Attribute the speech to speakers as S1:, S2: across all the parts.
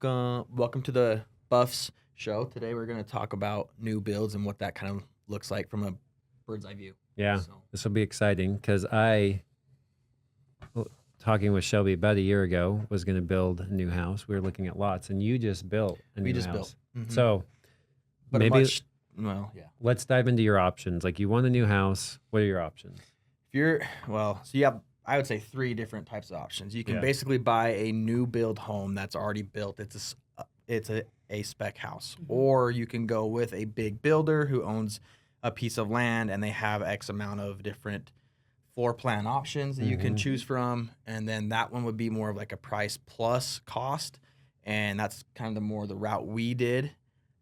S1: Welcome to the Buffs show. Today we're going to talk about new builds and what that kind of looks like from a bird's eye view.
S2: Yeah,
S1: So,
S2: this will be exciting because talking with Shelby about a year ago, was going to build a new house. We were looking at lots, and you just built a new house.
S1: Mhm.
S2: So
S1: but
S2: maybe let's dive into your options. Like, you want a new house. What are your options?
S1: So you have, I would say, 3 different types of options. You can basically buy a new build home that's already built. It's a spec house, or you can go with a big builder who owns a piece of land and they have X amount of different floor plan options that you can choose from, and then that one would be more of like a price plus cost, and that's kind of the route we did.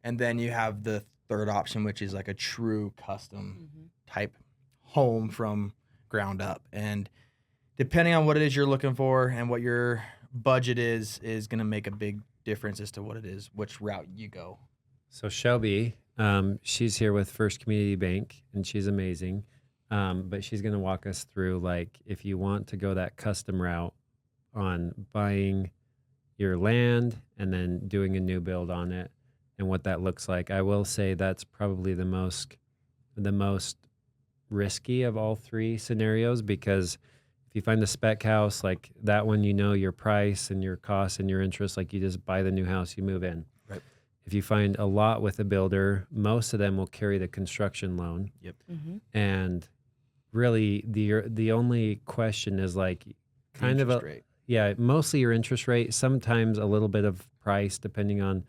S1: And then you have the third option, which is like a true custom type home from ground up, and depending on what it is you're looking for and what your budget is going to make a big difference as to what it is, which route you go.
S2: So Shelby, she's here with First Community Bank, and she's amazing. But she's going to walk us through, like, if you want to go that custom route on buying your land and then doing a new build on it and what that looks like. I will say that's probably the most risky of all 3 scenarios, because if you find the spec house, like that one, you know your price and your costs and your interest, like you just buy the new house, you move in.
S1: Right.
S2: If you find a lot with a builder, most of them will carry the construction loan.
S1: Yep.
S2: And really the only question is like kind of mostly your interest rate, sometimes a little bit of price depending on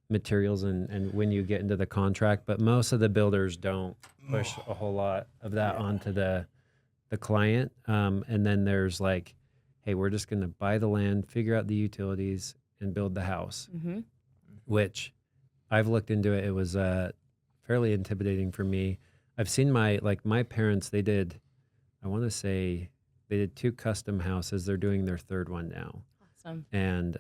S2: materials and when you get into the contract, but most of the builders don't push a whole lot of that onto the client. And then there's like, hey, we're just going to buy the land, figure out the utilities, and build the house, which I've looked into it. It was fairly intimidating for me. I've seen my parents, they did 2 custom houses. They're doing their 3rd one now.
S3: Awesome.
S2: And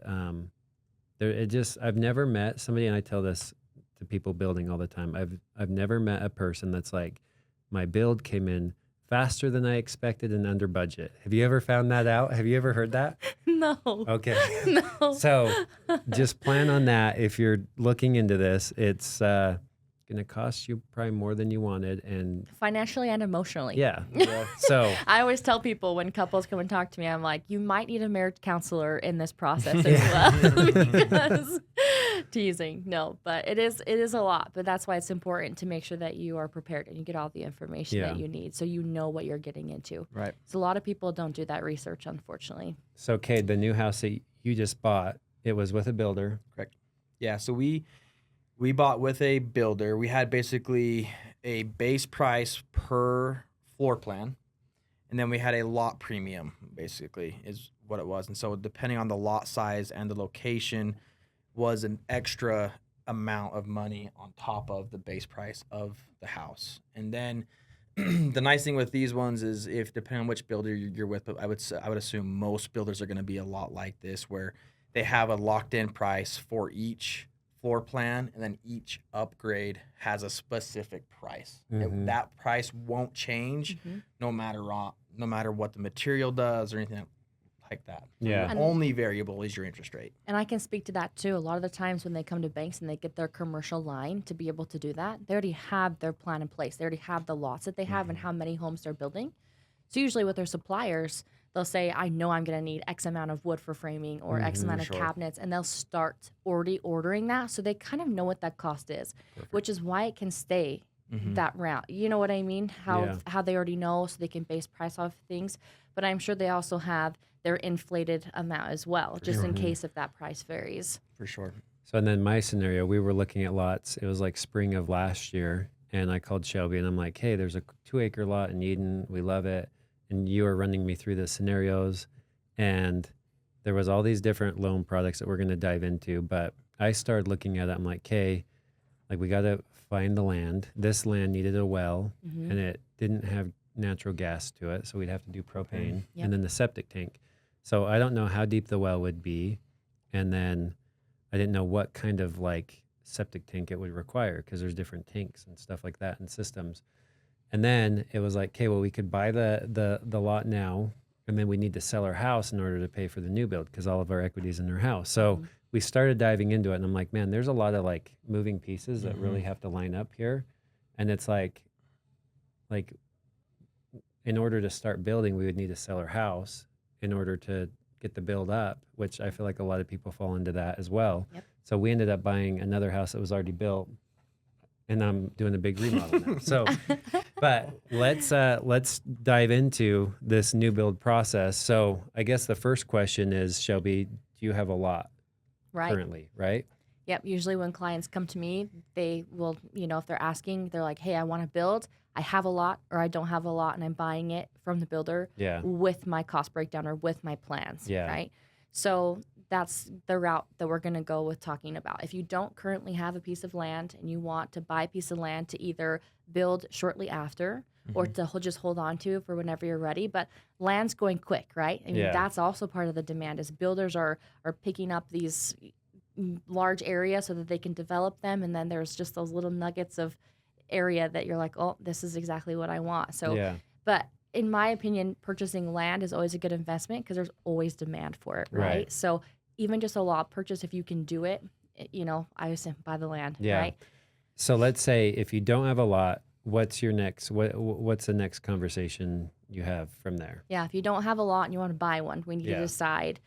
S2: I've never met somebody, and I tell this to people building all the time. I've never met a person that's like, my build came in faster than I expected and under budget. Have you ever found that out? Have you ever heard that?
S3: No.
S2: Okay.
S3: No.
S2: So just plan on that. If you're looking into this, it's going to cost you probably more than you wanted, and
S3: financially and emotionally.
S2: Yeah. So
S3: I always tell people when couples come and talk to me, I'm like, you might need a marriage counselor in this process as well. Because teasing. No, but it is a lot. But that's why it's important to make sure that you are prepared and you get all the information that you need, so you know what you're getting into.
S1: Right.
S3: So a lot of people don't do that research, unfortunately.
S2: So Cade, the new house that you just bought, it was with a builder.
S1: Correct. Yeah. So we bought with a builder. We had basically a base price per floor plan, and then we had a lot premium, basically, is what it was. And so depending on the lot size and the location was an extra amount of money on top of the base price of the house. And then the nice thing with these ones is, if depending on which builder you're with, but I would assume most builders are going to be a lot like this, where they have a locked in price for each floor plan, and then each upgrade has a specific price. That price won't change no matter what the material does or anything like that.
S2: Yeah.
S1: The only variable is your interest rate.
S3: And I can speak to that too. A lot of the times when they come to banks and they get their commercial line to be able to do that, they already have their plan in place. They already have the lots that they have and how many homes they're building. So usually with their suppliers, they'll say, I know I'm going to need X amount of wood for framing or X amount of cabinets, and they'll start already ordering that. So they kind of know what that cost is, which is why it can stay that route. You know what I mean? How they already know, so they can base price off things. But I'm sure they also have their inflated amount as well, just in case if that price varies.
S1: For sure.
S2: So, and then my scenario, we were looking at lots. It was like spring of last year, and I called Shelby, and I'm like, hey, there's a 2-acre lot in Eden. We love it. And you were running me through the scenarios, and there was all these different loan products that we're going to dive into. But I started looking at it. I'm like, okay, like, we got to find the land. This land needed a well, and it didn't have natural gas to it, so we'd have to do propane, and then the septic tank. So I don't know how deep the well would be, and then I didn't know what kind of like septic tank it would require, because there's different tanks and stuff like that and systems. And then it was like, okay, well, we could buy the lot now, and then we need to sell our house in order to pay for the new build, because all of our equity is in our house. So we started diving into it, and I'm like, man, there's a lot of like moving pieces that really have to line up here. And it's like in order to start building, we would need to sell our house in order to get the build up, which I feel like a lot of people fall into that as well.
S3: Yep.
S2: So we ended up buying another house that was already built, and I'm doing a big remodel now. So, but let's dive into this new build process. So I guess the first question is, Shelby, do you have a lot currently, right?
S3: Yep. Usually when clients come to me, they will, if they're asking, they're like, hey, I want to build. I have a lot or I don't have a lot and I'm buying it from the builder with my cost breakdown or with my plans, right? So that's the route that we're going to go with talking about. If you don't currently have a piece of land and you want to buy a piece of land to either build shortly after or to just hold on to for whenever you're ready, but land's going quick, right? I mean, that's also part of the demand is builders are picking up these large areas so that they can develop them. And then there's just those little nuggets of area that you're like, oh, this is exactly what I want. So, but in my opinion, purchasing land is always a good investment because there's always demand for it, right? So even just a lot purchase, if you can do it, I would say buy the land, right?
S2: So let's say if you don't have a lot, what's your next, what's the next conversation you have from there?
S3: Yeah, if you don't have a lot and you want to buy one, we need to decide,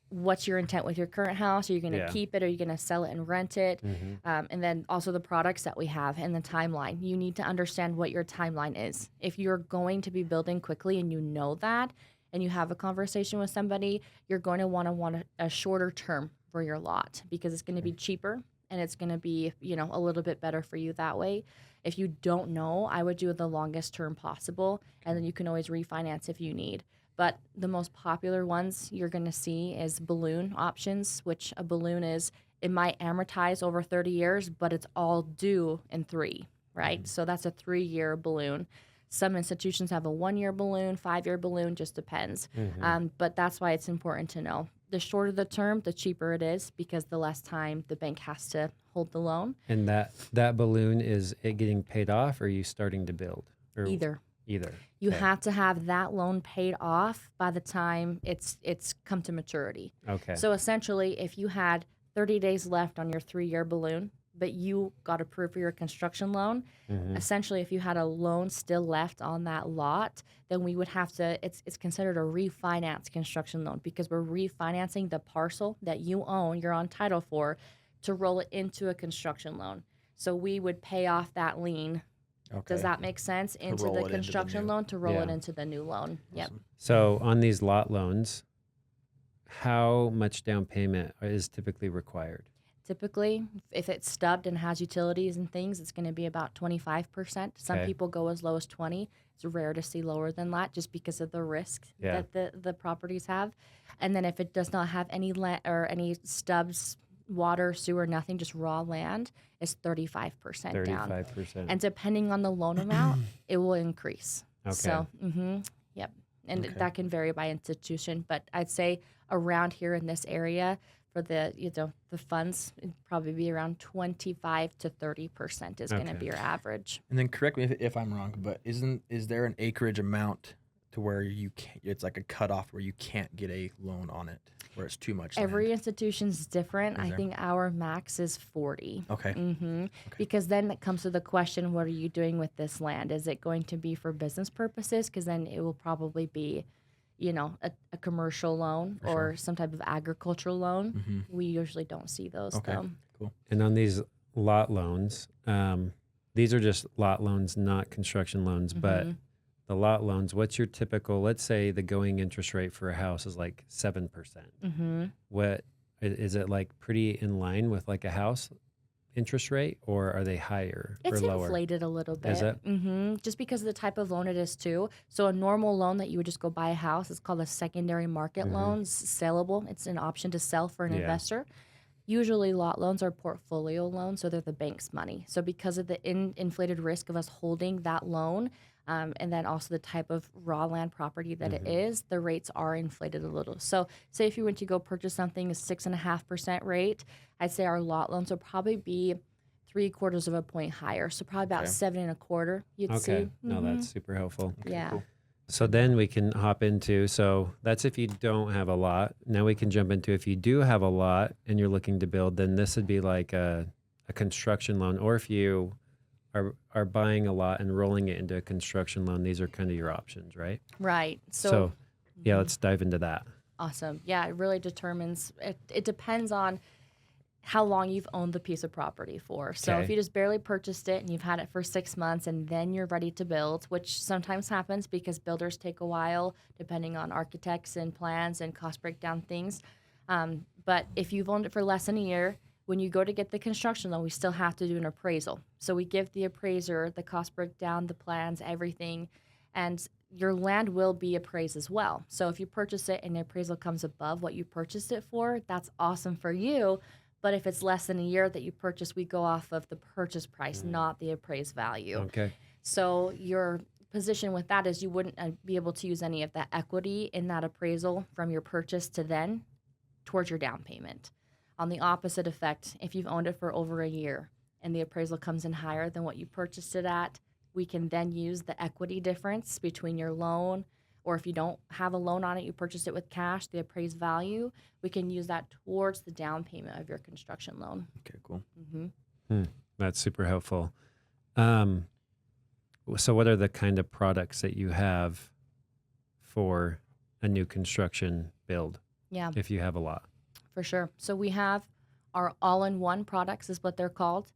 S3: what's your intent with your current house? Are you going to keep it? Are you going to sell it and rent it? And then also the products that we have and the timeline. You need to understand what your timeline is. If you're going to be building quickly and you know that, and you have a conversation with somebody, you're going to want a shorter term for your lot because it's going to be cheaper and it's going to be, a little bit better for you that way. If you don't know, I would do the longest term possible, and then you can always refinance if you need. But the most popular ones you're going to see is balloon options, which a balloon is, it might amortize over 30 years, but it's all due in 3, right? So that's a 3-year balloon. Some institutions have a 1-year balloon, 5-year balloon, just depends. But that's why it's important to know. The shorter the term, the cheaper it is because the less time the bank has to hold the loan.
S2: And that balloon, is it getting paid off or are you starting to build? Or
S3: Either. You
S2: Okay.
S3: have to have that loan paid off by the time it's come to maturity.
S2: Okay.
S3: So essentially, if you had 30 days left on your 3-year balloon, but you got approved for your construction loan, essentially, if you had a loan still left on that lot, then we would have to, it's considered a refinance construction loan because we're refinancing the parcel that you own, you're on title for, to roll it into a construction loan. So we would pay off that lien. Okay. Does that make sense? Into the construction loan to roll it into the new loan. Awesome. Yep.
S2: So on these lot loans, how much down payment is typically required?
S3: Typically, if it's stubbed and has utilities and things, it's going to be about 25%. Some people go as low as 20. It's rare to see lower than that just because of the risk that the properties have. And then if it does not have any land or any stubs, water, sewer, nothing, just raw land, is 35% down.
S2: 35%.
S3: And depending on the loan amount, it will increase.
S2: Okay.
S3: So, yep. And that can vary by institution. But I'd say around here in this area, for the the funds, it'd probably be around 25 to 30% is going to be your average.
S1: And then correct me if I'm wrong, but is there an acreage amount to where you can't, it's like a cutoff where you can't get a loan on it, where it's too much
S3: Every
S1: land?
S3: institution's different. I think our max is 40.
S1: Okay.
S3: Because then it comes to the question, what are you doing with this land? Is it going to be for business purposes? Because then it will probably be a commercial loan or some type of agricultural loan. We usually don't see those though.
S1: Cool.
S2: And on these lot loans, these are just lot loans, not construction loans, but the lot loans, what's your typical, let's say the going interest rate for a house is like 7%. What is it, like pretty in line with like a house interest rate, or are they higher
S3: or
S2: lower?
S3: It's inflated a little bit.
S2: Is it?
S3: Just because of the type of loan it is too. So a normal loan that you would just go buy a house is called a secondary market loan. It's sellable. It's an option to sell for an investor. Usually lot loans are portfolio loans, so they're the bank's money. So because of the inflated risk of us holding that loan, and then also the type of raw land property that it is, the rates are inflated a little. So say if you went to go purchase something, a 6.5% rate, I'd say our lot loans will probably be 0.75 of a point higher. So probably about 7.25 you'd see.
S2: No, that's super helpful.
S3: Yeah.
S2: Cool. So then we can hop into, so that's if you don't have a lot. Now we can jump into if you do have a lot and you're looking to build, then this would be like a construction loan. Or if you are buying a lot and rolling it into a construction loan, these are kind of your options, right?
S3: Right.
S2: So yeah, let's dive into that.
S3: Awesome. Yeah, it really determines, it depends on how long you've owned the piece of property for. So if you just barely purchased it and you've had it for 6 months and then you're ready to build, which sometimes happens because builders take a while depending on architects and plans and cost breakdown things. But if you've owned it for less than a year, when you go to get the construction loan, we still have to do an appraisal. So we give the appraiser the cost breakdown, the plans, everything, and your land will be appraised as well. So if you purchase it and the appraisal comes above what you purchased it for, that's awesome for you. But if it's less than a year that you purchased, we go off of the purchase price, not the appraised value.
S2: Okay.
S3: So your position with that is you wouldn't be able to use any of that equity in that appraisal from your purchase to then towards your down payment. On the opposite effect, if you've owned it for over a year and the appraisal comes in higher than what you purchased it at, we can then use the equity difference between your loan, or if you don't have a loan on it, you purchased it with cash, the appraised value, we can use that towards the down payment of your construction loan.
S1: Okay, cool.
S2: That's super helpful. So what are the kind of products that you have for a new construction build?
S3: Yeah,
S2: If you have a lot.
S3: for sure. So we have our all-in-one products is what they're called,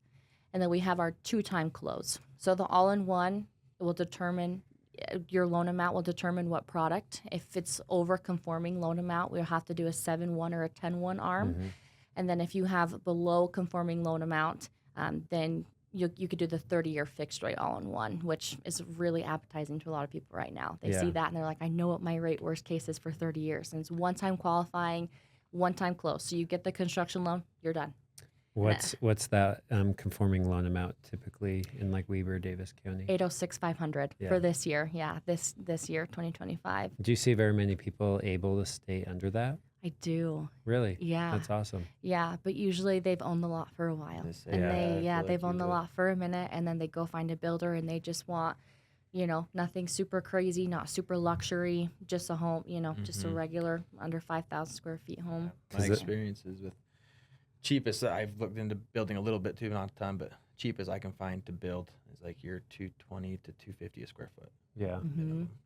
S3: and then we have our two-time close. So the all-in-one will determine your loan amount will determine what product. If it's over conforming loan amount, we'll have to do a 7-1 or a 10-1 arm. And then if you have below conforming loan amount, then you could do the 30-year fixed rate all-in-one, which is really appetizing to a lot of people right now. They see that and they're like, I know what my rate worst case is for 30 years. And it's one-time qualifying, one-time close. So you get the construction loan, you're done.
S2: What's that conforming loan amount typically in like Weber, Davis County?
S3: 806,500 for this year. Yeah, this year, 2025.
S2: Do you see very many people able to stay under that?
S3: I do.
S2: Really?
S3: Yeah.
S2: That's awesome.
S3: Yeah, but usually they've owned the lot for a while. They've owned the lot for a minute, and then they go find a builder, and they just want, nothing super crazy, not super luxury, just a home, just a regular under 5,000 square feet home.
S1: My experiences with cheapest, I've looked into building a little bit too, not a ton, but cheapest I can find to build is like your $220 to $250 a square foot.
S2: Yeah.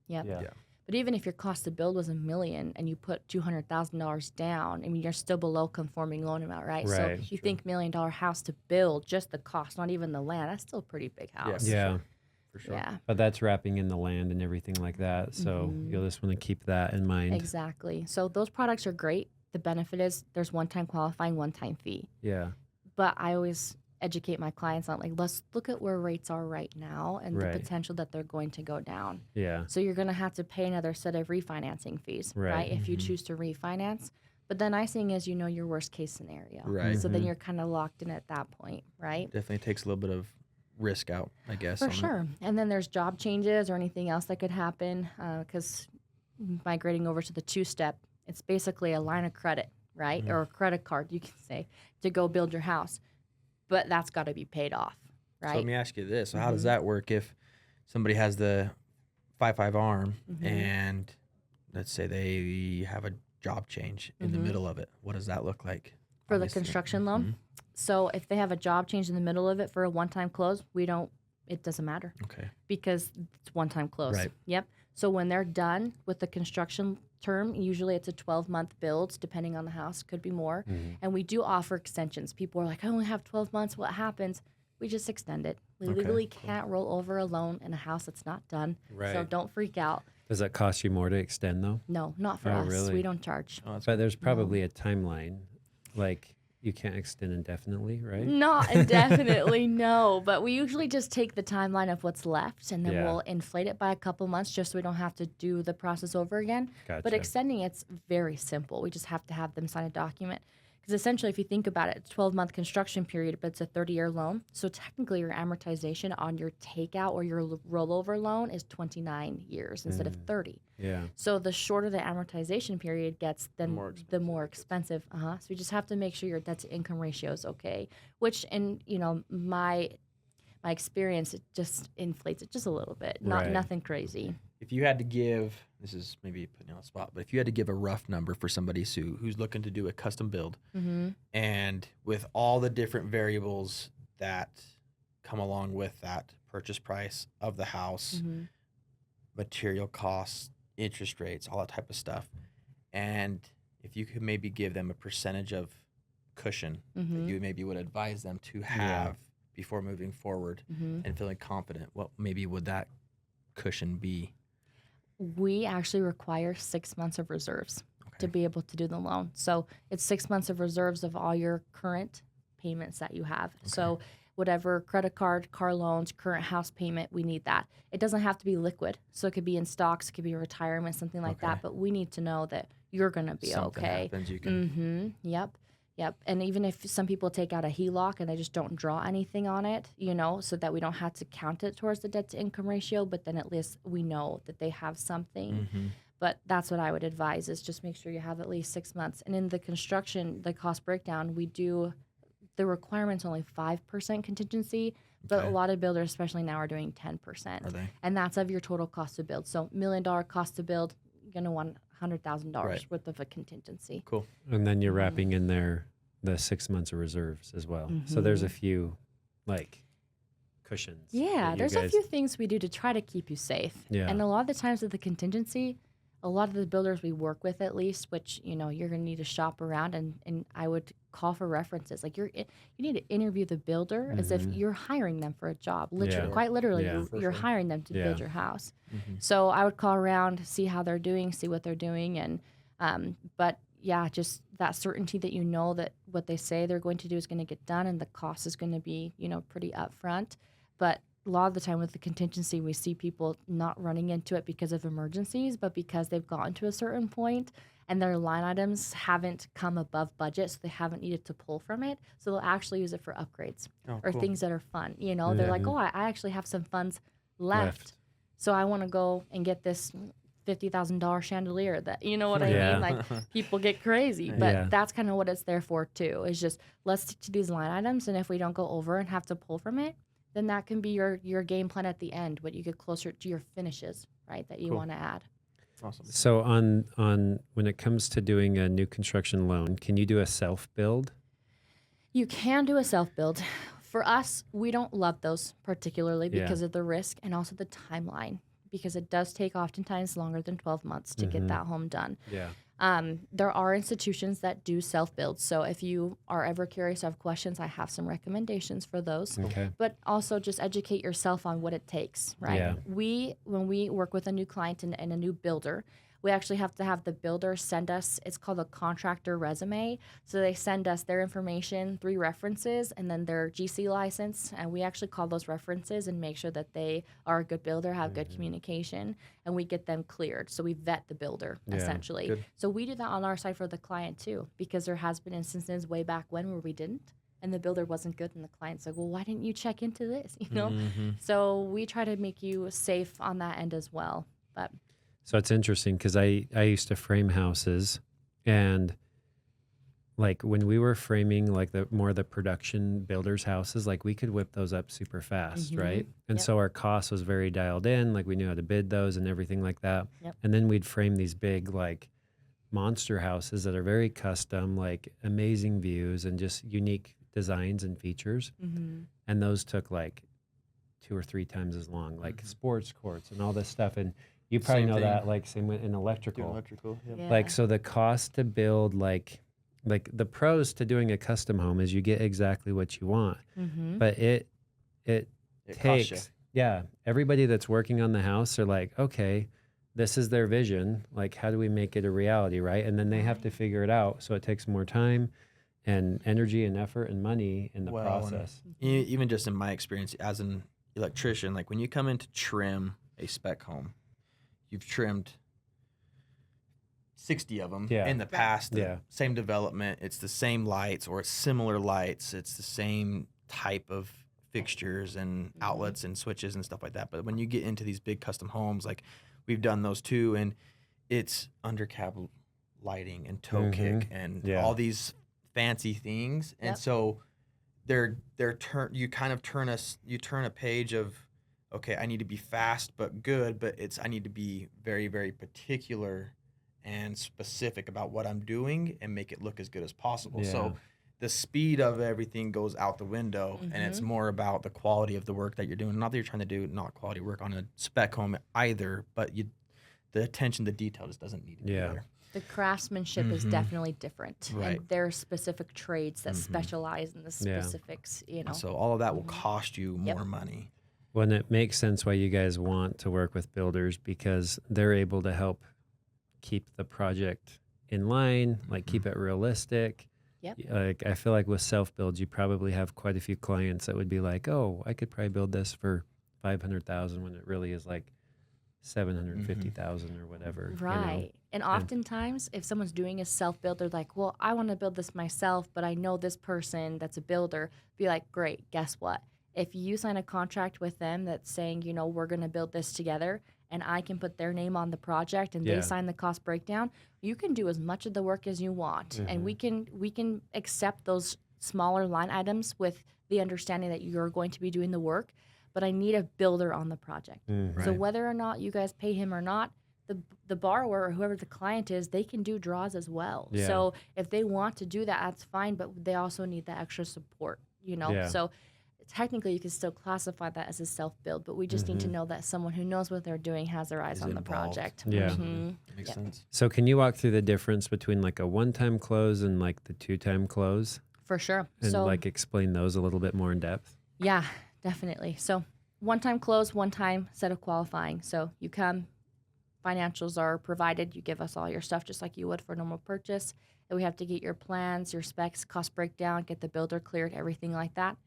S3: Yep.
S2: Yeah.
S3: But even if your cost to build was $1 million and you put $200,000 down, I mean, you're still below conforming loan amount, right? So if you think $1 million house to build, just the cost, not even the land, that's still a pretty big house.
S2: Yeah.
S1: For sure.
S3: Yeah.
S2: But that's wrapping in the land and everything like that. So you'll just want to keep that in mind.
S3: Exactly. So those products are great. The benefit is there's one-time qualifying, one-time fee.
S2: Yeah.
S3: But I always educate my clients on, like, let's look at where rates are right now and the potential that they're going to go down.
S2: Yeah.
S3: So you're going to have to pay another set of refinancing fees, right? If you choose to refinance. But the nice thing is, your worst case scenario.
S1: Right.
S3: So then you're kind of locked in at that point, right?
S1: Definitely takes a little bit of risk out, I guess.
S3: For sure. And then there's job changes or anything else that could happen because migrating over to the two-step, it's basically a line of credit, right? Or a credit card, you can say, to go build your house. But that's got to be paid off, right?
S1: So let me ask you this. So how does that work if somebody has the 5-5 arm and let's say they have a job change in the middle of it? What does that look like?
S3: For the construction loan? So if they have a job change in the middle of it for a one-time close, it doesn't matter.
S1: Okay.
S3: Because it's one-time close.
S1: Right.
S3: Yep. So when they're done with the construction term, usually it's a 12-month build, depending on the house, could be more. And we do offer extensions. People are like, I only have 12 months. What happens? We just extend it. We legally can't roll over a loan in a house that's not done.
S2: Right.
S3: So don't freak out.
S2: Does that cost you more to extend though?
S3: No, not for us.
S2: Really?
S3: We don't charge.
S2: But there's probably a timeline. Like you can't extend indefinitely, right?
S3: Not indefinitely, no. But we usually just take the timeline of what's left and then we'll inflate it by a couple months just so we don't have to do the process over again.
S2: Gotcha.
S3: But extending it's very simple. We just have to have them sign a document. Because essentially, if you think about it, it's a 12-month construction period, but it's a 30-year loan. So technically, your amortization on your takeout or your rollover loan is 29 years instead of 30.
S2: Yeah.
S3: So the shorter the amortization period gets, then the more expensive. So we just have to make sure your debt to income ratio is okay. Which, in my experience, it just inflates it just a little bit. Nothing crazy.
S1: if you had to give, this is maybe putting you on the spot, but if you had to give a rough number for somebody who's looking to do a custom build, and with all the different variables that come along with that purchase price of the house, material costs, interest rates, all that type of stuff, and if you could maybe give them a percentage of cushion that you maybe would advise them to have before moving forward and feeling confident, what maybe would that cushion be?
S3: We actually require 6 months of reserves to be able to do the loan. So it's 6 months of reserves of all your current payments that you have. So whatever credit card, car loans, current house payment, we need that. It doesn't have to be liquid. So it could be in stocks, it could be retirement, something like that. But we need to know that you're going to be
S1: Something
S3: okay.
S1: happens, you can.
S3: Yep. And even if some people take out a HELOC and they just don't draw anything on it, so that we don't have to count it towards the debt to income ratio, but then at least we know that they have something. But that's what I would advise, is just make sure you have at least 6 months. And in the construction, the cost breakdown, the requirement's only 5% contingency, but a lot of builders, especially now, are doing 10%.
S1: Are they?
S3: And that's of your total cost to build. So $1 million cost to build, you're going to want $100,000 worth of a contingency.
S1: Cool.
S2: And then you're wrapping in there the 6 months of reserves as well. So there's a few cushions.
S3: Yeah, there's a few things we do to try to keep you safe.
S2: Yeah.
S3: And a lot of the times with the contingency, a lot of the builders we work with, at least, which, you're going to need to shop around, and I would call for references. Like you need to interview the builder as if you're hiring them for a job. Literally, quite literally, you're hiring them to build your house. So I would call around, see how they're doing, see what they're doing. And, but yeah, just that certainty that that what they say they're going to do is going to get done, and the cost is going to be, pretty upfront. But a lot of the time with the contingency, we see people not running into it because of emergencies, but because they've gotten to a certain point and their line items haven't come above budget, so they haven't needed to pull from it. So they'll actually use it for upgrades or things that are fun. They're like, I actually have some funds left. So I want to go and get this $50,000 chandelier that, I mean? Like, people get crazy, but that's kind of what it's there for too, is just let's stick to these line items. And if we don't go over and have to pull from it, then that can be your game plan at the end, but you get closer to your finishes, right, that you want to add.
S1: Awesome.
S2: So on when it comes to doing a new construction loan, can you do a self-build?
S3: You can do a self-build. For us, we don't love those particularly because of the risk and also the timeline, because it does take oftentimes longer than 12 months to get that home done.
S2: Yeah.
S3: There are institutions that do self-build. So if you are ever curious or have questions, I have some recommendations for those.
S2: Okay.
S3: But also just educate yourself on what it takes, right?
S2: Yeah.
S3: When we work with a new client and a new builder, we actually have to have the builder send us, it's called a contractor resume. So they send us their information, 3 references, and then their GC license. And we actually call those references and make sure that they are a good builder, have good communication, and we get them cleared. So we vet the builder, essentially.
S1: Good.
S3: So we do that on our side for the client too, because there has been instances way back when where we didn't, and the builder wasn't good, and the client's like, well, why didn't you check into this? So we try to make you safe on that end as well. But
S2: So it's interesting because I used to frame houses, and like when we were framing like the production builders' houses, like we could whip those up super fast, right? And so our cost was very dialed in, like we knew how to bid those and everything like that. And then we'd frame these big like monster houses that are very custom, like amazing views and just unique designs and features. And those took like 2 or 3 times as long, like sports courts and all this stuff. And you probably
S1: Same
S2: know
S1: thing.
S2: that, like same in electrical.
S3: yeah.
S2: Like, so the cost to build, like the pros to doing a custom home is you get exactly what you want, but it
S1: costs you.
S2: takes, everybody that's working on the house are like, okay, this is their vision. Like, how do we make it a reality, right? And then they have to figure it out. So it takes more time and energy and effort and money in the process.
S1: Even just in my experience as an electrician, like when you come in to trim a spec home, you've trimmed 60 of them in the past. Same development. It's the same lights or it's similar lights. It's the same type of fixtures and outlets and switches and stuff like that. But when you get into these big custom homes, like we've done those too, and it's under cab lighting and toe kick and all these fancy things. And so you turn a page of okay, I need to be fast but good, but I need to be very, very particular and specific about what I'm doing and make it look as good as possible.
S2: Yeah.
S1: So the speed of everything goes out the window, and it's more about the quality of the work that you're doing. Not that you're trying to do not quality work on a spec home either, but the attention to detail just doesn't need to be there.
S3: The craftsmanship is definitely different,
S1: Right.
S3: and there are specific trades that specialize in the specifics. You know,
S1: So all of that will cost you more money.
S2: Well, and it makes sense why you guys want to work with builders, because they're able to help keep the project in line, like keep it realistic.
S3: Yep.
S2: Like I feel like with self-builds, you probably have quite a few clients that would be like, oh, I could probably build this for $500,000 when it really is like $750,000 or whatever.
S3: right?
S2: You know?
S3: And oftentimes, if someone's doing a self-build, they're like, "Well, I want to build this myself, but I know this person that's a builder." Be like, "Great, guess what? If you sign a contract with them that's saying, you know, we're going to build this together, and I can put their name on the project, and they sign the cost breakdown, you can do as much of the work as you want, and we can accept those smaller line items with the understanding that you're going to be doing the work, but I need a builder on the project. So whether or not you guys pay him or not, the borrower or whoever the client is, they can do draws as well.
S2: Yeah.
S3: So if they want to do that, that's fine, but they also need that extra support, you know?
S2: Yeah.
S3: So technically you can still classify that as a self-build, but we just need to know that someone who knows what they're doing has their eyes
S1: Is
S3: on the
S1: involved.
S3: project.
S2: Yeah.
S1: Makes sense.
S2: So can you walk through the difference between like a one-time close and like the two-time close,
S3: For sure.
S2: and
S3: So
S2: like explain those a little bit more in depth?
S3: yeah, definitely. So one-time close, one-time set of qualifying. So you come, financials are provided. You give us all your stuff just like you would for a normal purchase. And we have to get your plans, your specs, cost breakdown, get the builder cleared, everything like that.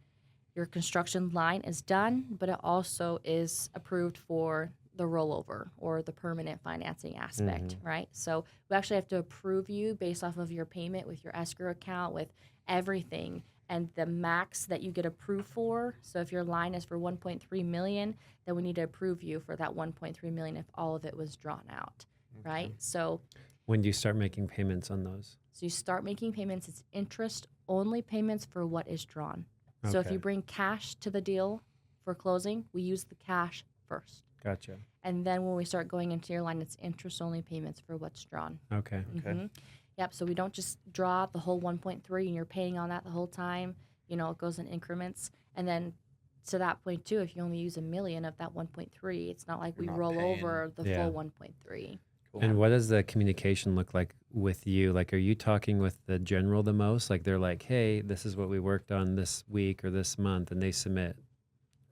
S3: Your construction line is done, but it also is approved for the rollover or the permanent financing aspect, right? So we actually have to approve you based off of your payment with your escrow account, with everything, and the max that you get approved for. So if your line is for 1.3 million, then we need to approve you for that 1.3 million if all of it was drawn out, right? So
S2: When do you start making payments on those?
S3: you start making payments. It's interest-only payments for what is drawn. So if
S2: Okay.
S3: you bring cash to the deal for closing, we use the cash first.
S2: Gotcha.
S3: And then when we start going into your line, it's interest-only payments for what's drawn.
S2: Okay.
S1: Okay.
S3: Yep, so we don't just draw the whole 1.3 and you're paying on that the whole time. You know, it goes in increments. And then to that point, too, if you only use $1 million of that 1.3, it's not like
S1: You're
S3: we
S1: not
S3: roll
S1: paying.
S3: over the
S2: Yeah.
S3: full 1.3.
S1: Cool.
S2: And what does the communication look like with you? Like, are you talking with the general the most? Like, they're like, hey, this is what we worked on this week or this month, and they submit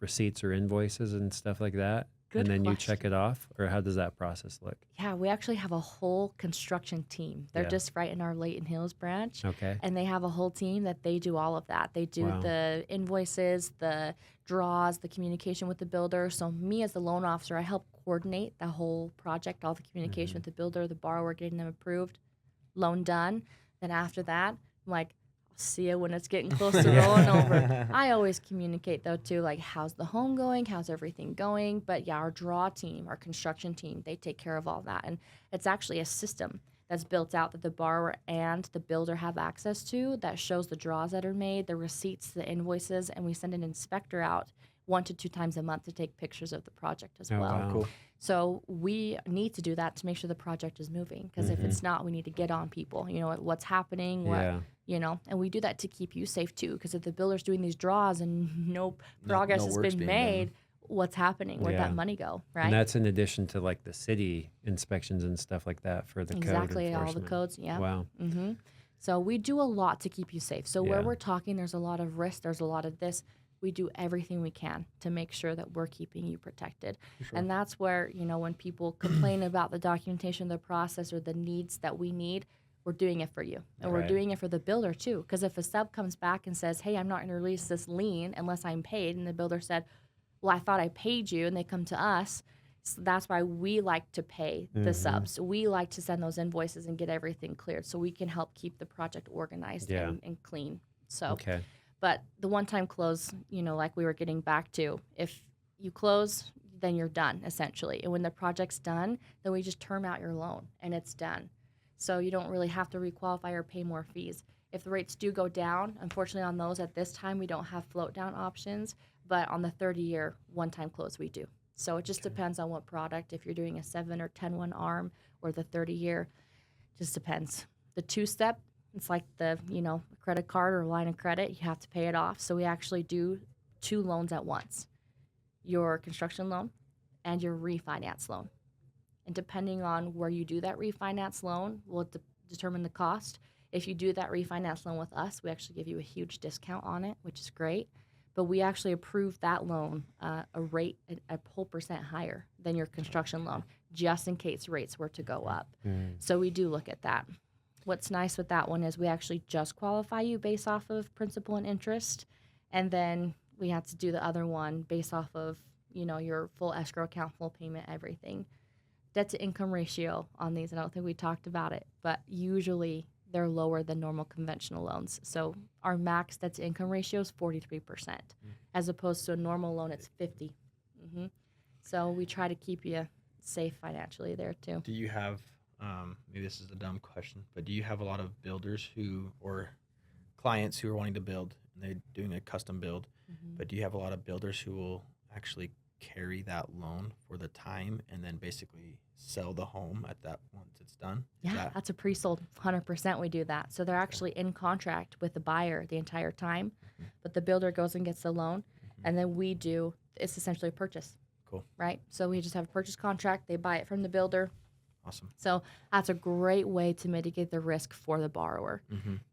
S2: receipts or invoices and stuff like that?
S3: Good
S2: and then you
S3: question.
S2: check it off? Or how does that process look?
S3: Yeah, we actually have a whole construction team. They're
S2: Yeah.
S3: just right in our Layton Hills branch.
S2: Okay.
S3: And they have a whole team that they do all of that. They do
S2: Wow.
S3: the invoices, the draws, the communication with the builder. So me as the loan officer, I help coordinate the whole project, all the communication with the builder, the borrower, getting them approved, loan done. Then after that, I'm like, I'll see you when it's getting close to rolling over. I always communicate though too, like how's the home going, how's everything going. But yeah, our draw team, our construction team, they take care of all that. And it's actually a system that's built out that the borrower and the builder have access to that shows the draws that are made, the receipts, the invoices, and we send an inspector out 1 to 2 times a month to take pictures of the project as
S2: Oh,
S3: well.
S2: wow.
S1: Cool.
S3: So we need to do that to make sure the project is moving, because if it's not, we need to get on people, you know, what's happening, what,
S2: Yeah.
S3: you know, and we do that to keep you safe too, because if the builder's doing these draws and no progress has
S1: work's
S3: been
S1: being
S3: made, what's happening? Where'd
S2: Yeah.
S3: that money go, right?
S2: And that's in addition to like the city inspections and stuff like that for the
S3: Exactly,
S2: code
S3: all the
S2: enforcement.
S3: codes, yeah.
S2: Wow.
S3: Mm-hmm. So we do a lot to keep you safe. So where
S2: Yeah.
S3: we're talking, there's a lot of risk, there's a lot of this. We do everything we can to make sure that we're keeping you protected. And that's where, you know, when people complain about the documentation, the process, or the needs that we need, we're doing it for you. And we're
S2: Right.
S3: doing it for the builder too. Because if a sub comes back and says, hey, I'm not going to release this lien unless I'm paid, and the builder said, well, I thought I paid you, and they come to us, so that's why we like to pay the subs. We like to send those invoices and get everything cleared so we can help keep the project organized
S2: Yeah.
S3: and clean. So,
S2: Okay.
S3: but the one-time close, you know, like we were getting back to, if you close, then you're done, essentially. And when the project's done, then we just term out your loan, and it's done. So you don't really have to requalify or pay more fees. If the rates do go down, unfortunately on those at this time, we don't have float down options, But on the 30-year one-time close, we do. So it just depends on what product. If you're doing a 7 or 10-1 ARM or the 30-year, just depends. The 2-step, it's like the, credit card or line of credit. You have to pay it off. So we actually do 2 loans at once, your construction loan and your refinance loan. And depending on where you do that refinance loan will determine the cost. If you do that refinance loan with us, we actually give you a huge discount on it, which is great. But we actually approve that loan a rate a whole percent higher than your construction loan, just in case rates were to go up. So we do look at that. What's nice with that one is we actually just qualify you based off of principal and interest, and then we have to do the other one based off of your full escrow account, full payment, everything. Debt to income ratio on these, and I don't think we talked about it, but usually they're lower than normal conventional loans. So our max debt to income ratio is 43%, as opposed to a normal loan, it's 50. So we try to keep you safe financially there too.
S1: Do you have, maybe this is a dumb question, but do you have a lot of builders or clients who are wanting to build and they're doing a custom build, but do you have a lot of builders who will actually carry that loan for the time and then basically sell the home at that once it's done?
S3: That's a pre-sold. 100% we do that. So they're actually in contract with the buyer the entire time, but the builder goes and gets the loan, and then it's essentially a purchase.
S1: Cool.
S3: Right? So we just have a purchase contract. They buy it from the builder.
S1: Awesome.
S3: So that's a great way to mitigate the risk for the borrower,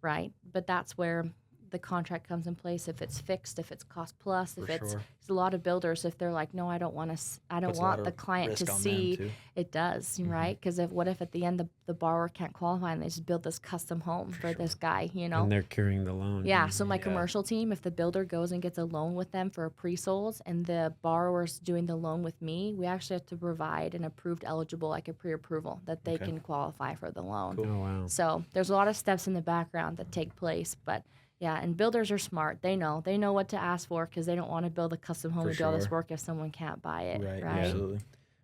S3: right? But that's where the contract comes in place. If it's fixed, if it's cost plus, it's a lot of builders. If they're like, no, I don't want the client to see it does, right? Because what if at the end the borrower can't qualify and they just build this custom home for this guy,
S2: And they're carrying the loan.
S3: Yeah. So my commercial team, if the builder goes and gets a loan with them for a pre-sold and the borrower's doing the loan with me, we actually have to provide an approved eligible, like a pre-approval, that they can qualify for the loan.
S2: Cool. Oh, wow.
S3: So there's a lot of steps in the background that take place, but yeah, and builders are smart. They know what to ask for because they don't want to build a custom home and do all this work if someone can't buy it. Right.
S1: Yeah. Absolutely.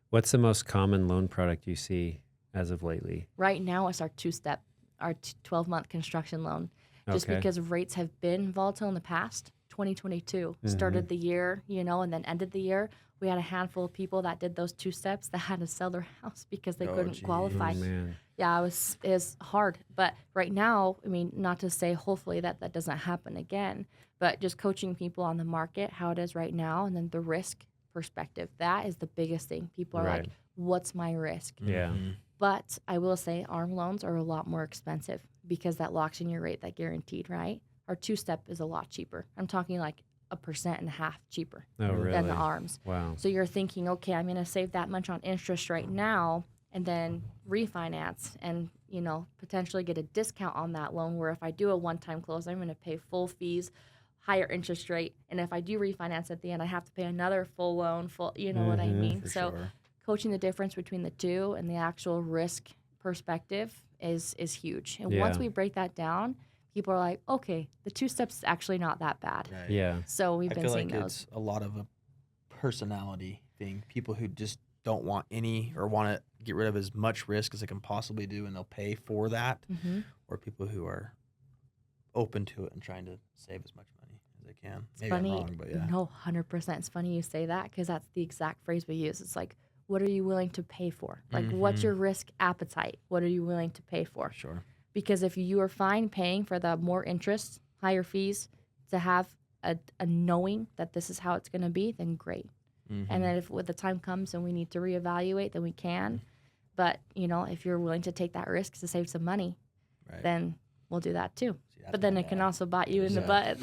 S2: What's the most common loan product you see as of lately?
S3: Right now, it's our 2-step, our 12-month construction loan. Just because rates have been volatile in the past. 2022 started the year, and then ended the year. We had a handful of people that did those 2 steps that had to sell their house because they couldn't qualify.
S2: Oh, man.
S3: Yeah, it was hard. But right now, I mean, not to say hopefully that doesn't happen again, but just coaching people on the market, how it is right now, and then the risk perspective. That is the biggest thing. People are like, what's my risk?
S2: Yeah.
S3: But I will say ARM loans are a lot more expensive because that locks in your rate, that guaranteed, right? Our 2-step is a lot cheaper. I'm talking like 1.5% cheaper than the ARMs.
S2: Wow.
S3: So you're thinking, okay, I'm going to save that much on interest right now and then refinance and, potentially get a discount on that loan where if I do a one-time close, I'm going to pay full fees, higher interest rate. And if I do refinance at the end, I have to pay another full loan, what I mean? So coaching the difference between the two and the actual risk perspective is huge. And once we break that down, people are like, okay, the 2 steps is actually not that bad.
S1: Right.
S2: Yeah.
S3: So we've been seeing those.
S1: It's a lot of a personality thing. People who just don't want any or want to get rid of as much risk as they can possibly do, and they'll pay for that. Or people who are open to it and trying to save as much money as they can.
S3: It's
S1: Maybe
S3: funny.
S1: I'm wrong, but yeah.
S3: No, 100%. It's funny you say that because that's the exact phrase we use. It's like, what are you willing to pay for? Like, what's your risk appetite? What are you willing to pay for?
S1: Sure.
S3: Because if you are fine paying for the more interest, higher fees, to have a knowing that this is how it's going to be, then great. And then if the time comes and we need to reevaluate, then we can. But, if you're willing to take that risk to save some money, then we'll do that too. But then it can also bite you in the butt.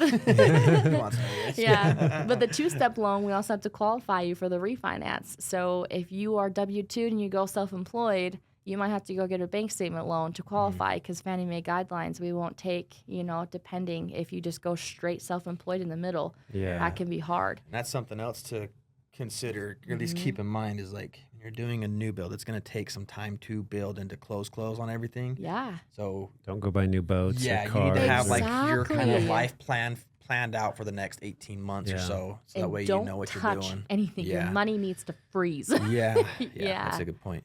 S3: Yeah. But the 2-step loan, we also have to qualify you for the refinance. So if you are W-2 and you go self-employed, you might have to go get a bank statement loan to qualify because Fannie Mae guidelines, we won't take, depending if you just go straight self-employed in the middle.
S2: Yeah.
S3: That can be hard.
S1: And that's something else to consider, or at least keep in mind, is like when you're doing a new build, it's going to take some time to build and to close on everything.
S3: Yeah.
S1: So
S2: don't go buy new boats or cars.
S1: You need to have like your kind of life planned out for the next 18 months or so that way you know what you're doing.
S3: Don't touch anything. Your money needs to freeze.
S1: Yeah. That's a good point.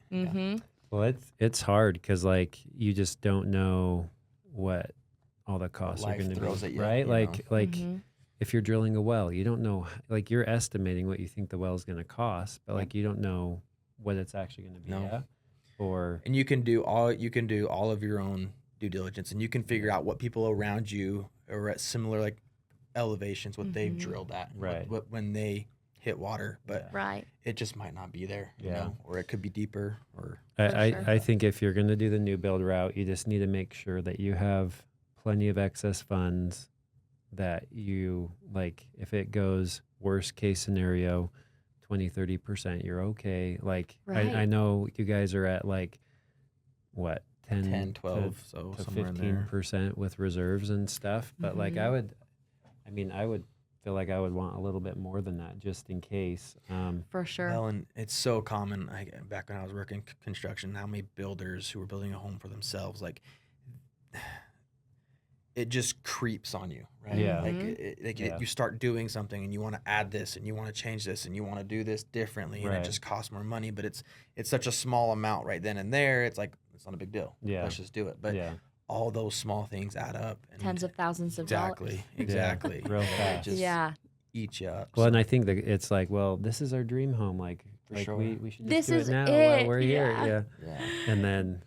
S2: Well, it's hard because like you just don't know what all the costs are going to be,
S1: at you,
S2: right? Like if you're drilling a well, you don't know, like you're estimating what you think the well is going to cost, but like you don't know what it's actually going to be at.
S1: And you can do all of your own due diligence, and you can figure out what people around you are at similar like elevations, what they've drilled at,
S2: right?
S1: What when they hit water, but
S3: right,
S1: it just might not be there, you know, or it could be deeper. Or
S2: I think if you're going to do the new build route, you just need to make sure that you have plenty of excess funds, that you like, if it goes worst case scenario, 20-30%, you're okay. Like I know you guys are at like what 10
S1: 12
S2: to 15% with reserves and stuff, but like I would feel like I would want a little bit more than that just in case.
S3: For sure.
S1: Well, and it's so common. Back when I was working construction, how many builders who were building a home for themselves, like it just creeps on you, right?
S2: Yeah.
S1: Like you start doing something and you want to add this and you want to change this and you want to do this differently, and it just costs more money. But it's such a small amount right then and there. It's like it's not a big deal.
S2: Yeah.
S1: Let's just do it. But all those small things add up. And
S3: tens of thousands of dollars.
S1: Exactly.
S2: Real fast.
S1: Just eat you up.
S2: Well, and I think that it's like, well, this is our dream home. Like
S1: sure.
S2: we should
S3: this
S2: just do
S3: is
S2: it now
S3: it.
S2: while we're here.
S1: Yeah.
S2: And then,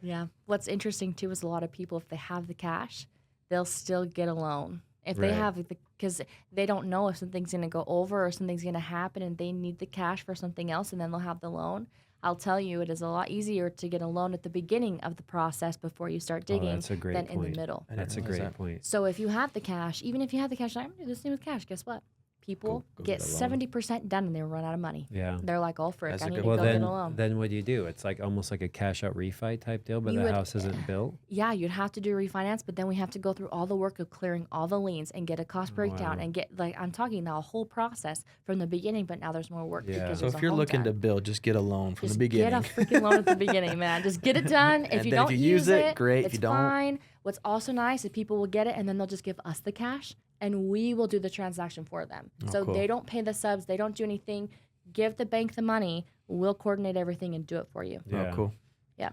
S3: Yeah. What's interesting too is a lot of people, if they have the cash, they'll still get a loan. If they have because they don't know if something's going to go over or something's going to happen, and they need the cash for something else, and then they'll have the loan. I'll tell you, it is a lot easier to get a loan at the beginning of the process before you start digging than in the middle.
S2: That's a great point.
S3: So if you have the cash, even if you have the cash, I'm going to do this thing with cash, guess what? People get 70% done and they run out of money.
S2: Yeah.
S3: They're like, oh, frick, I need to
S2: well,
S3: go get a loan.
S2: Then what do? It's like almost like a cash out refi type deal, but the house isn't built.
S3: Yeah, you'd have to do refinance, but then we have to go through all the work of clearing all the liens and get a cost breakdown and get, like, I'm talking now a whole process from the beginning, but now there's more work.
S1: So if you're looking to build, just get a loan from the beginning.
S3: Get a freaking loan at the beginning, man. Just get it done. If you don't use it, great. If you don't, fine. What's also nice is people will get it and then they'll just give us the cash and we will do the transaction for them. So they don't pay the subs. They don't do anything. Give the bank the money. We'll coordinate everything and do it for you.
S2: Yeah.
S1: Oh, cool.
S3: Yeah.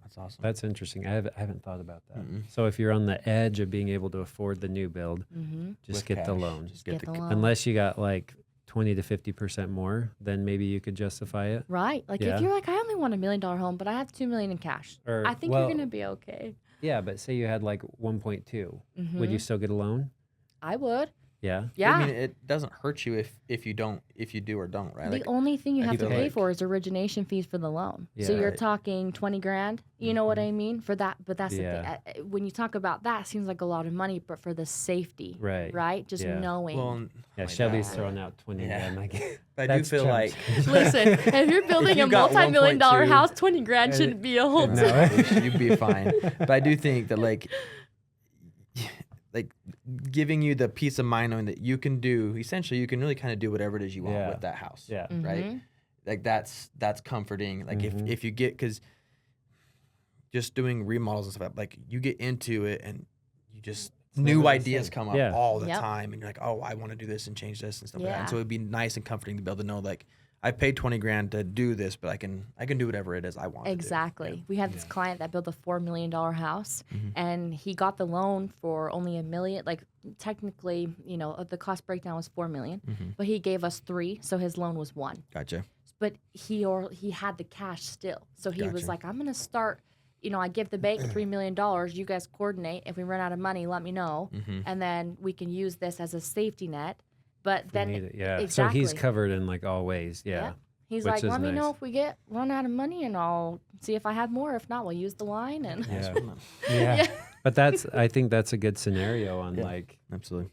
S1: That's awesome.
S2: That's interesting. I haven't thought about that. So if you're on the edge of being able to afford the new build, just get the loan.
S3: Just get the loan.
S2: Unless you got like 20 to 50% more, then maybe you could justify it.
S3: Right. Like if you're like, I only want $1 million home, but I have $2 million in cash. I think you're going to be okay.
S2: Yeah, but say you had like 1.2, would you still get a loan?
S3: I would.
S2: Yeah.
S3: Yeah.
S1: I mean, it doesn't hurt you if you do or don't, right?
S3: The only thing you have to pay for is origination fees for the loan.
S2: Yeah.
S3: So you're talking 20 grand. You know what I mean? For that, but that's the thing. When you talk about that, it seems like a lot of money, but for the safety, right? Just knowing.
S1: Well,
S2: Shelby's throwing out 20 grand. Like,
S1: I do feel like
S3: listen, if you're building a multi-million-dollar house, 20 grand shouldn't be a whole.
S1: No, you'd be fine. But I do think that like giving you the peace of mind knowing that you can really kind of do whatever it is you want with that house.
S2: Yeah.
S1: Right. Like that's comforting. Like if you get, because just doing remodels and stuff, like you get into it and you just new ideas come up all the time, and you're like, oh, I want to do this and change this and stuff like that. And so it'd be nice and comforting to be able to know, like, I paid 20 grand to do this, but I can do whatever it is I want.
S3: Exactly.
S1: To do.
S3: We had this client that built a $4 million house, and he got the loan for only $1 million. Like technically, the cost breakdown was $4 million, but he gave us $3 million, so his loan was $1 million.
S1: Gotcha.
S3: But he had the cash still, so he was like, I'm gonna start. I give the bank $3 million. You guys coordinate. If we run out of money, let me know, and then we can use this as a safety net. But then, exactly.
S2: So he's covered in like all ways. Yeah.
S3: He's like, let me know if we run out of money, and I'll see if I have more. If not, we'll use the line. And
S2: But I think that's a good scenario on like,
S1: absolutely,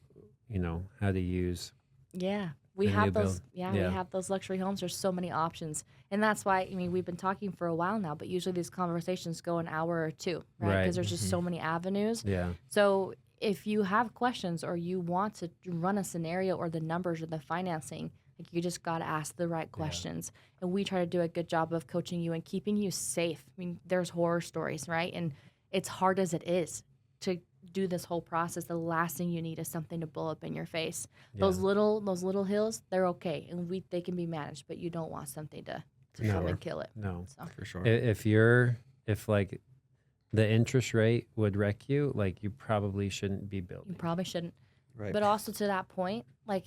S2: how to use.
S3: Yeah. We have those. We have those luxury homes. There's so many options, and that's why we've been talking for a while now. But usually these conversations go an hour or two, right? Because there's just so many avenues.
S2: Yeah.
S3: So if you have questions or you want to run a scenario or the numbers or the financing, like you just got to ask the right questions. And we try to do a good job of coaching you and keeping you safe. There's horror stories, right? And it's hard as it is to do this whole process. The last thing you need is something to blow up in your face. Those little hills, they're okay, and they can be managed, but you don't want something to come and kill it.
S2: No,
S3: so.
S2: For sure. If like the interest rate would wreck you, like you probably shouldn't be building.
S3: You probably shouldn't.
S1: Right.
S3: But also to that point, like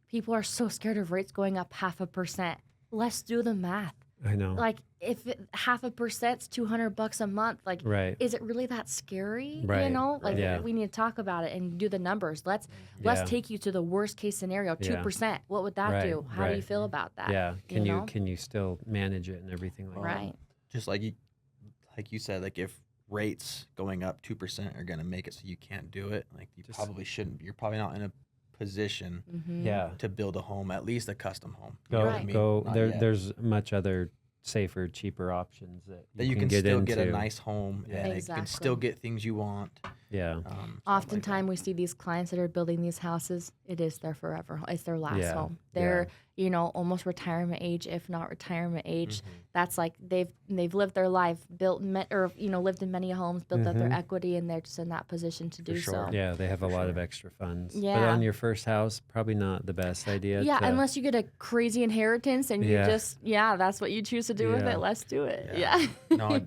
S3: people are so scared of rates going up 0.5%. Let's do the math.
S2: I know.
S3: Like if 0.5%'s $200 a month, like
S2: Right.
S3: is it really that scary? You
S2: Right.
S3: know, like
S2: Yeah.
S3: we need to talk about it and do the numbers. Let's
S2: Yeah.
S3: take you to the worst case scenario, 2%. What would that
S2: Right,
S3: do? How do you
S2: right.
S3: feel about that?
S2: Yeah. Can you
S3: know?
S2: can you still manage it and everything like that?
S3: Right.
S1: Just like you said, like if rates going up 2% are going to make it so you can't do it, like you
S2: Just-
S1: probably shouldn't. You're probably not in a position
S3: Mm-hmm.
S2: Yeah.
S1: to build a home, at least a custom home. You
S2: Go
S1: know what I
S3: Right.
S1: mean?
S2: go.
S1: Not
S2: There
S1: yet.
S2: there's much other safer, cheaper options that
S1: You can
S2: get
S1: still
S2: into.
S1: get a nice home,
S2: Yeah.
S1: and you can still
S3: Exactly.
S1: get things you want.
S2: Yeah.
S1: Stuff like that.
S3: Oftentimes we see these clients that are building these houses. It is their forever. It's their last
S2: Yeah,
S3: home. They're almost retirement age, if not retirement age.
S1: Mm-hmm.
S3: That's like they've lived their life, lived in many homes, built up their
S2: Mhm.
S3: equity, and they're just in that position to do
S1: sure.
S3: so.
S2: Yeah, they have a
S1: For
S2: lot of
S1: sure.
S2: extra funds. But
S3: Yeah.
S2: on your first house, probably not the best idea.
S3: Yeah,
S2: to-
S3: unless you get a crazy inheritance and
S2: Yeah.
S3: you just that's what you choose to do with
S2: Yeah.
S3: it. Let's do it.
S1: Yeah.
S3: Yeah.
S1: No,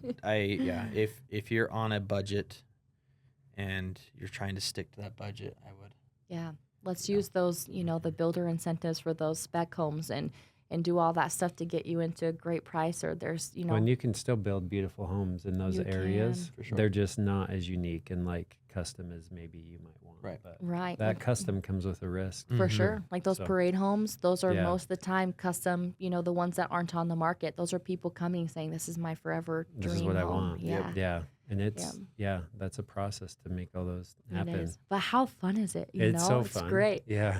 S1: if you're on a budget and you're trying to stick to that budget, I would.
S3: Yeah. Let's
S1: Yeah.
S3: use those, the builder incentives for those spec homes and do all that stuff to get you into a great price, or there's,
S2: when you can still build beautiful homes in those
S3: You
S2: areas,
S1: can. For sure.
S2: they're just not as unique and like custom as maybe you might want.
S1: Right.
S2: But
S3: right.
S2: that custom comes with a risk.
S3: For
S1: Mhm.
S3: sure. Like those
S2: So-
S3: parade homes, those are
S2: Yeah.
S3: most of the time custom, the ones that aren't on the market. Those are people coming saying, this is my forever dream
S2: This is what I
S3: home.
S2: want.
S3: Yeah.
S2: Yeah. And it's that's a process to make all those
S3: It
S2: happen.
S3: is. But how fun is it?
S2: It's so
S3: It's
S2: fun.
S3: great.
S2: Yeah.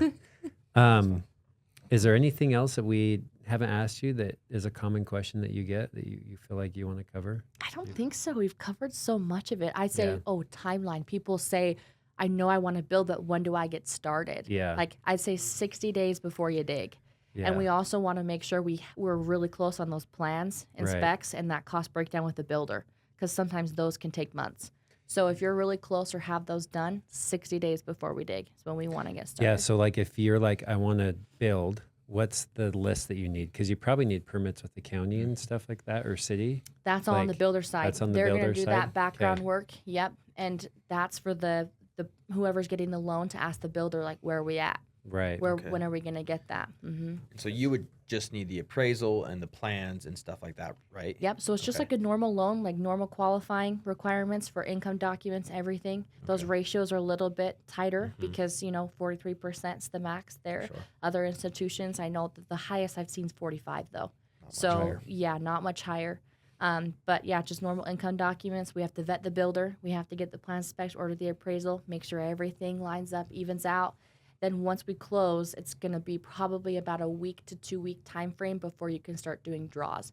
S2: Is there anything else that we haven't asked you that is a common question that you get that you feel like you want to cover?
S3: I don't think so. We've covered so much of it. I say,
S2: Yeah.
S3: timeline. People say, I know I want to build, but when do I get started?
S2: Yeah.
S3: Like I'd say 60 days before you dig.
S2: Yeah.
S3: And we also want to make sure we're really close on those plans and
S2: Right.
S3: specs and that cost breakdown with the builder, because sometimes those can take months. So if you're really close or have those done, 60 days before we dig is when we want to get started.
S2: Yeah. So like if you're like, I want to build, what's the list that you need? Because you probably need permits with the county and stuff like that, or city.
S3: That's on the
S2: like,
S3: builder side.
S2: that's on the
S3: They're
S2: builder
S3: gonna do
S2: side?
S3: that background
S2: Okay.
S3: work. Yep. And that's for the whoever's getting the loan to ask the builder, like, where are we at?
S2: Right.
S1: Okay.
S3: When are we gonna get that? Mm-hmm.
S1: So you would just need the appraisal and the plans and stuff like that, right?
S3: Yep. So it's just
S1: Okay.
S3: like a normal loan, like normal qualifying requirements for income documents, everything. Those ratios are a little bit tighter because 43% is the max there.
S1: Sure.
S3: Other institutions, I know that the highest I've seen is 45 though.
S1: Not much
S3: So
S1: higher.
S3: yeah, not much higher. But yeah, just normal income documents. We have to vet the builder. We have to get the plan specs, order the appraisal, make sure everything lines up, evens out. Then once we close, it's going to be probably about a week to 2 week time frame before you can start doing draws.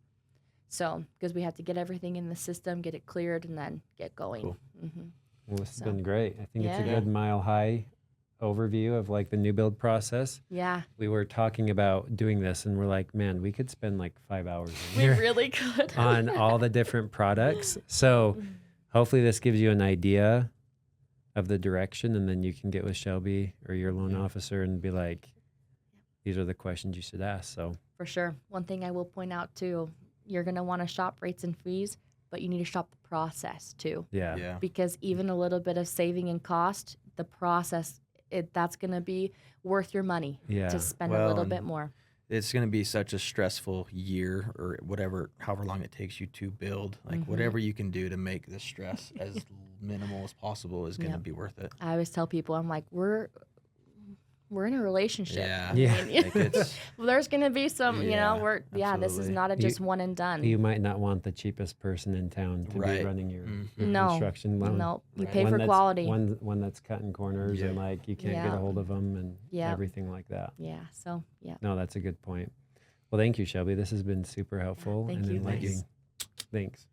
S3: So because we have to get everything in the system, get it cleared, and then get going.
S1: Cool.
S3: Mm-hmm.
S2: Well, this has
S3: So-
S2: been great. I think it's a
S3: Yeah.
S2: good mile high overview of like the new build process.
S3: Yeah,
S2: We were talking about doing this and we're like, man, we could spend like 5 hours in
S3: we
S2: here
S3: really could.
S2: on all the different products. So hopefully this gives you an idea of the direction, and then you can get with Shelby or your loan officer and be like, these are the questions you should ask. So
S3: For sure. One thing I will point out too, you're going to want to shop rates and fees, but you need to shop the process too.
S2: yeah.
S1: Yeah.
S3: Because even a little bit of saving in cost, the process, that's going to be worth your money
S2: Yeah.
S3: to spend a
S1: Well,
S3: little
S1: and
S3: bit more.
S1: It's going to be such a stressful year or however long it takes you to build. Like
S3: Mhm.
S1: whatever you can do to make the stress as minimal as possible is going to
S3: Yep.
S1: be worth it.
S3: I always tell people, I'm like, we're in a relationship.
S1: Yeah.
S2: Yeah.
S3: I mean,
S1: Like it's
S3: well, there's going to be some,
S1: Yeah,
S3: this is
S1: absolutely.
S3: not a
S2: You-
S3: just one and done.
S2: You might not want the cheapest person in town to
S1: Right.
S2: be running your
S3: No.
S2: construction loan.
S3: No, you
S1: Right.
S3: pay
S2: One
S3: for
S2: that's-
S3: quality.
S2: One that's cutting corners and
S1: Yeah.
S2: like you can't get
S3: Yeah.
S2: a hold of them and
S3: Yeah.
S2: everything like that.
S3: Yeah. So, yeah.
S2: No, that's a good point. Well, thank you, Shelby. This has been super helpful
S3: Thank
S2: and
S3: you,
S2: enlightening.
S3: guys.
S2: Thanks.